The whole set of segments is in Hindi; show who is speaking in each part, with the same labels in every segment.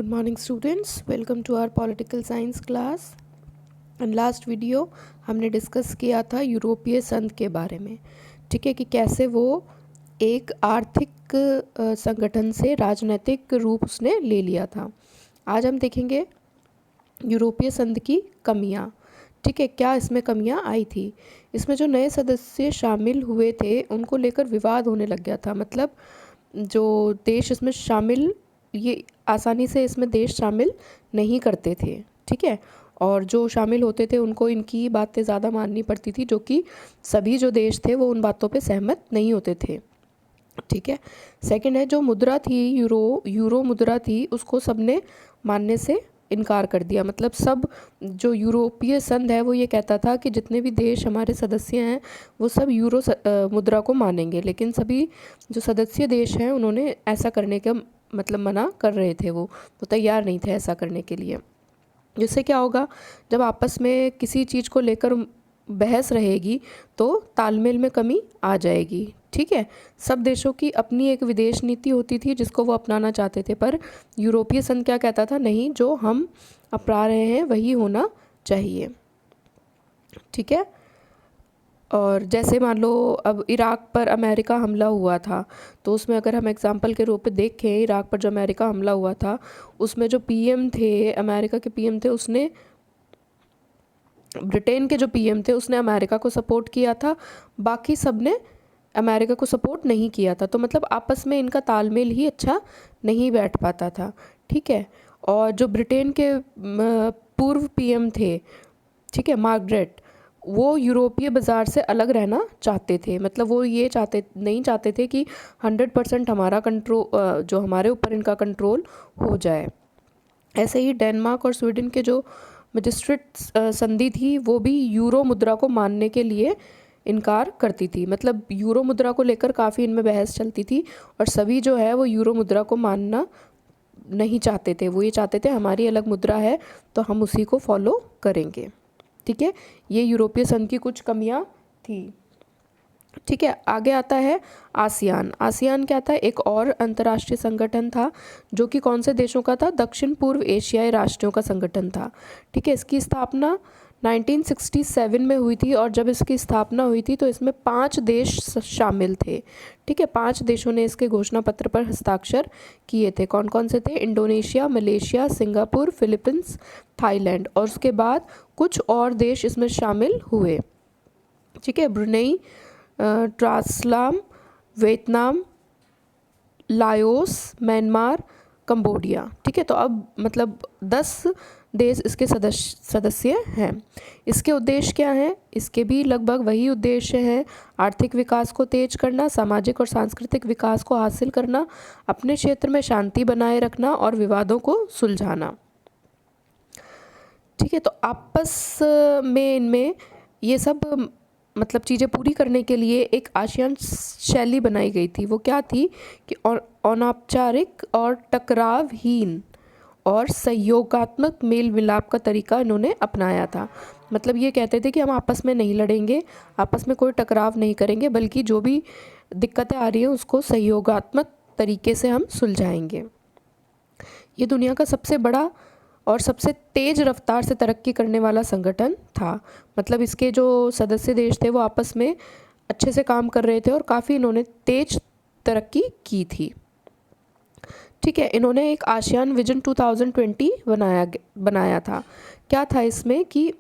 Speaker 1: Good morning students, welcome to our political science class. And last video हमने डिस्कस किया था यूरोपीय संघ के बारे में। ठीक है, कि कैसे वो एक आर्थिक संगठन से राजनीतिक रूप उसने ले लिया था। आज हम देखेंगे यूरोपीय संघ की कमियां। ठीक है, क्या इसमें कमियां आई थी। इसमें जो नए सदस्य शामिल हुए थे उनको लेकर विवाद होने लग गया था। मतलब जो देश इसमें शामिल, ये आसानी से इसमें देश शामिल नहीं करते थे। ठीक है, और जो शामिल होते थे उनको इनकी बातें ज़्यादा माननी पड़ती थी, जो कि सभी जो देश थे वो उन बातों पे सहमत नहीं होते थे। ठीक है, सेकंड है जो मुद्रा थी, यूरो मुद्रा थी, उसको सबने मानने से इनकार कर दिया। मतलब सब जो यूरोपीय संघ है वो ये कहता था कि जितने भी देश हमारे सदस्य हैं वो सब यूरो मुद्रा को मानेंगे, लेकिन सभी जो सदस्य देश हैं उन्होंने ऐसा करने का मतलब मना कर रहे थे। वो तैयार नहीं थे ऐसा करने के लिए। जिससे क्या होगा, जब आपस में किसी चीज़ को लेकर बहस रहेगी तो तालमेल में कमी आ जाएगी। ठीक है, सब देशों की अपनी एक विदेश नीति होती थी जिसको वो अपनाना चाहते थे, पर यूरोपीय संघ क्या कहता था, नहीं, जो हम अपना रहे हैं वही होना चाहिए। ठीक है, और जैसे मान लो अब इराक पर अमेरिका हमला हुआ था, तो उसमें अगर हम एग्जांपल के रूप में देखें, इराक पर जो अमेरिका हमला हुआ था उसमें जो पीएम थे, अमेरिका के पीएम थे, उसने ब्रिटेन के जो पीएम थे उसने अमेरिका को सपोर्ट किया था, बाकी सब ने अमेरिका को सपोर्ट नहीं किया था। तो मतलब आपस में इनका तालमेल ही अच्छा नहीं बैठ पाता था। ठीक है, और जो ब्रिटेन के पूर्व पीएम थे, ठीक है, मार्गरेट, वो यूरोपीय बाज़ार से अलग रहना चाहते थे। मतलब वो ये नहीं चाहते थे कि 100% हमारा कंट्रोल, जो हमारे ऊपर इनका कंट्रोल हो जाए। ऐसे ही डेनमार्क और स्वीडन के जो मजिस्ट्रेट संधि थी वो भी यूरो मुद्रा को मानने के लिए इनकार करती थी। मतलब यूरो मुद्रा को लेकर काफ़ी इनमें बहस चलती थी और सभी जो है वो यूरो मुद्रा को मानना नहीं चाहते थे। वो ये चाहते थे हमारी अलग मुद्रा है तो हम उसी को फॉलो करेंगे। ठीक है, ये यूरोपीय संघ की कुछ कमियां थी। ठीक है, आगे आता है आसियान। आसियान क्या था, एक और अंतर्राष्ट्रीय संगठन था जो कि कौन से देशों का था, दक्षिण पूर्व एशियाई राष्ट्रों का संगठन था। ठीक है, इसकी स्थापना 1967 में हुई थी, और जब इसकी स्थापना हुई थी तो इसमें 5 देश शामिल थे। ठीक है, 5 देशों ने इसके घोषणा पत्र पर हस्ताक्षर किए थे। कौन कौन से थे, Indonesia, Malaysia, Singapore, Philippines, Thailand, और उसके बाद कुछ और देश इसमें शामिल हुए। ठीक है, ब्रुनेई, ट्रांसलाम, वियतनाम, लाओस, म्यांमार, कंबोडिया। ठीक है, तो अब मतलब 10 देश इसके सदस्य हैं। इसके उद्देश्य क्या हैं, इसके भी लगभग वही उद्देश्य हैं, आर्थिक विकास को तेज करना, सामाजिक और सांस्कृतिक विकास को हासिल करना, अपने क्षेत्र में शांति बनाए रखना और विवादों को सुलझाना। ठीक है, तो आपस में इनमें ये सब मतलब चीज़ें पूरी करने के लिए एक आसियान शैली बनाई गई थी। वो क्या थी कि अनौपचारिक और टकरावहीन और सहयोगात्मक मेल मिलाप का तरीका इन्होंने अपनाया था। मतलब ये कहते थे कि हम आपस में नहीं लड़ेंगे, आपस में कोई टकराव नहीं करेंगे, बल्कि जो भी दिक्कतें आ रही हैं उसको सहयोगात्मक तरीके से हम सुलझाएंगे। ये दुनिया का सबसे बड़ा और सबसे तेज़ रफ्तार से तरक्की करने वाला संगठन था। मतलब इसके जो सदस्य देश थे वो आपस में अच्छे से काम कर रहे थे और काफ़ी इन्होंने तेज तरक्की की थी। ठीक है, इन्होंने एक आसियान विजन 2020 बनाया था। क्या था इसमें कि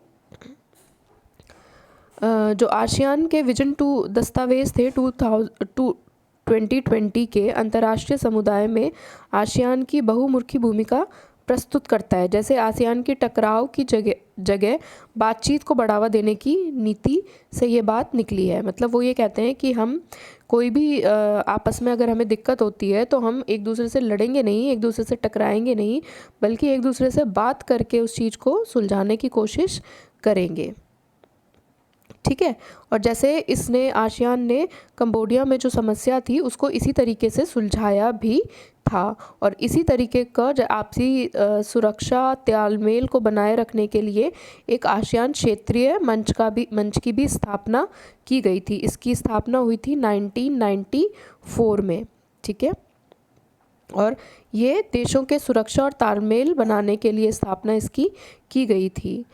Speaker 1: जो आसियान के विजन 2 दस्तावेज थे 2020 के अंतर्राष्ट्रीय समुदाय में आसियान की बहुमुखी भूमिका प्रस्तुत करता है। जैसे आसियान की टकराव की जगह बातचीत को बढ़ावा देने की नीति से ये बात निकली है। मतलब वो ये कहते हैं कि हम कोई भी आपस में अगर हमें दिक्कत होती है तो हम एक दूसरे से लड़ेंगे नहीं, एक दूसरे से टकराएंगे नहीं, बल्कि एक दूसरे से बात करके उस चीज़ को सुलझाने की कोशिश करेंगे। ठीक है, और जैसे इसने आसियान ने कंबोडिया में जो समस्या थी उसको इसी तरीके से सुलझाया भी था, और इसी तरीके का आपसी सुरक्षा तालमेल को बनाए रखने के लिए एक आसियान क्षेत्रीय मंच की भी स्थापना की गई थी। इसकी स्थापना हुई थी 1994 में। ठीक है, और ये देशों के सुरक्षा और तालमेल बनाने के लिए स्थापना इसकी की गई थी।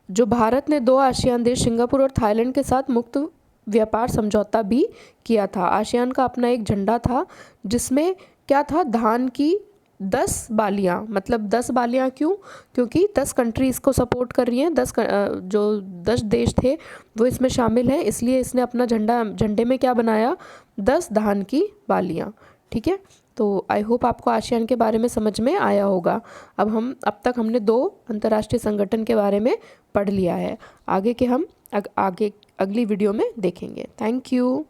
Speaker 1: जो भारत ने 2 आसियान देश सिंगापुर और थाईलैंड के साथ मुक्त व्यापार समझौता भी किया था। आसियान का अपना एक झंडा था जिसमें क्या था, धान की 10 बालियाँ, मतलब 10 बालियाँ क्यों, क्योंकि 10 कंट्री इसको सपोर्ट कर रही हैं, 10 जो 10 देश थे वो इसमें शामिल हैं, इसलिए इसने अपना झंडे में क्या बनाया, 10 धान की बालियाँ। ठीक है, तो आई होप आपको आसियान के बारे में समझ में आया होगा। अब तक हमने 2 अंतर्राष्ट्रीय संगठन के बारे में पढ़ लिया है। आगे के हम आगे अगली वीडियो में देखेंगे। Thank you.